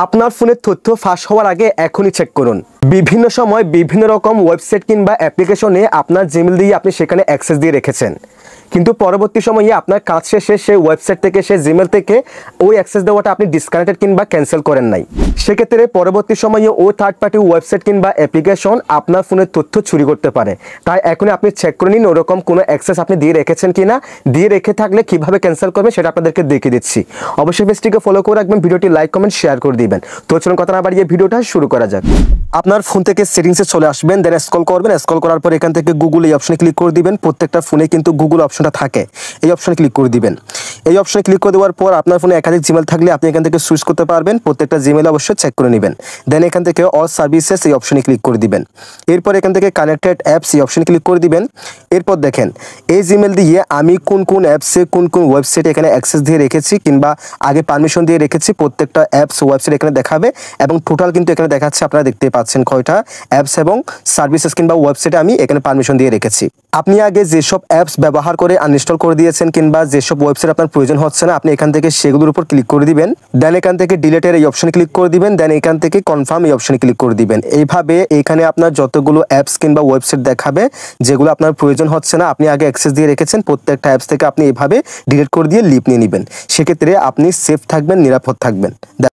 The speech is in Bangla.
আপনার ফোনের তথ্য ফাঁস হওয়ার আগে এখনই চেক করুন। বিভিন্ন সময় বিভিন্ন রকম ওয়েবসাইট কিংবা অ্যাপ্লিকেশনে আপনার জিমেল দিয়ে আপনি সেখানে অ্যাক্সেস দিয়ে রেখেছেন, কিন্তু পরবর্তী সময়ে আপনার কাজ শেষে সেই ওয়েবসাইট থেকে সেই জিমেল থেকে ওই অ্যাক্সেস দেওয়াটা আপনি ডিসকানেক্টেড কিংবা ক্যান্সেল করেন নাই। সেক্ষেত্রে পরবর্তী সময়ে ও থার্ড পার্টি ওয়েবসাইট কিংবা অ্যাপ্লিকেশন আপনার ফোনের তথ্য চুরি করতে পারে। তাই এখনই আপনি চেক করে নিন ওরকম কোনো অ্যাক্সেস আপনি দিয়ে রেখেছেন কিনা। দিয়ে রেখে থাকলে কিভাবে ক্যান্সেল করবেন সেটা আপনাদেরকে দেখিয়ে দিচ্ছি। অবশ্যই পেজটিকে ফলো করে রাখবেন, ভিডিওটি লাইক কমেন্ট শেয়ার করে দিবেন। তো চলুন কথা না বাড়িয়ে ভিডিওটা শুরু করা যাক। আপনার ফোন থেকে সেটিংসে চলে আসবেন, দেন স্ক্রল করবেন। স্ক্রল করার পর এখান থেকে গুগল এই অপশনে ক্লিক করে দিবেন। প্রত্যেকটা ফোনে কিন্তু গুগল অপশনটা থাকে, এই অপশনে ক্লিক করে দিবেন। এই অপশনে ক্লিক করে দেওয়ার পর আপনার ফোনে একাধিক জিমেল থাকলে আপনি এখান থেকে সুইচ করতে পারবেন। প্রত্যেকটা জিমেল অবশ্যই চেক করে নেবেন। দেন এখান থেকে অল সার্ভিসেস এই অপশনে ক্লিক করে দিবেন। এরপর এখান থেকে কানেক্টেড অ্যাপস এই অপশনে ক্লিক করে দিবেন। এরপর দেখেন এই জিমেল দিয়ে আমি কোন কোন অ্যাপসে কোন কোন ওয়েবসাইটে এখানে অ্যাক্সেস দিয়ে রেখেছি কিংবা আগে পারমিশন দিয়ে রেখেছি, প্রত্যেকটা অ্যাপস ওয়েবসাইট এখানে দেখাবে এবং টোটাল কিন্তু এখানে দেখাচ্ছে। আপনারা দেখতে পাচ্ছেন কয়টা অ্যাপস এবং সার্ভিসেস কিংবা ওয়েবসাইটে আমি এখানে পারমিশন দিয়ে রেখেছি। আপনি আগে যেসব অ্যাপস ব্যবহার করে আনইনস্টল করে দিয়েছেন কিংবা যেসব ওয়েবসাইট আপনার প্রয়োজন হচ্ছে না, আপনি এখান থেকে সেগুলোর উপর ক্লিক করে দিবেন। দেন এখান থেকে ডিলেটের এই অপশনে ক্লিক করে দিবেন। দেন এখান থেকে কনফার্ম এই অপশনে ক্লিক করে দিবেন। এইভাবে এখানে আপনার যতগুলো অ্যাপস কিংবা ওয়েবসাইট দেখাবে যেগুলো আপনার প্রয়োজন হচ্ছে না, আপনি আগে অ্যাক্সেস দিয়ে রেখেছেন, প্রত্যেকটা অ্যাপস থেকে আপনি এইভাবে ডিলিট করে দিয়ে লিভ নিয়ে নেবেন। সেক্ষেত্রে আপনি সেফ থাকবেন, নিরাপদ থাকবেন।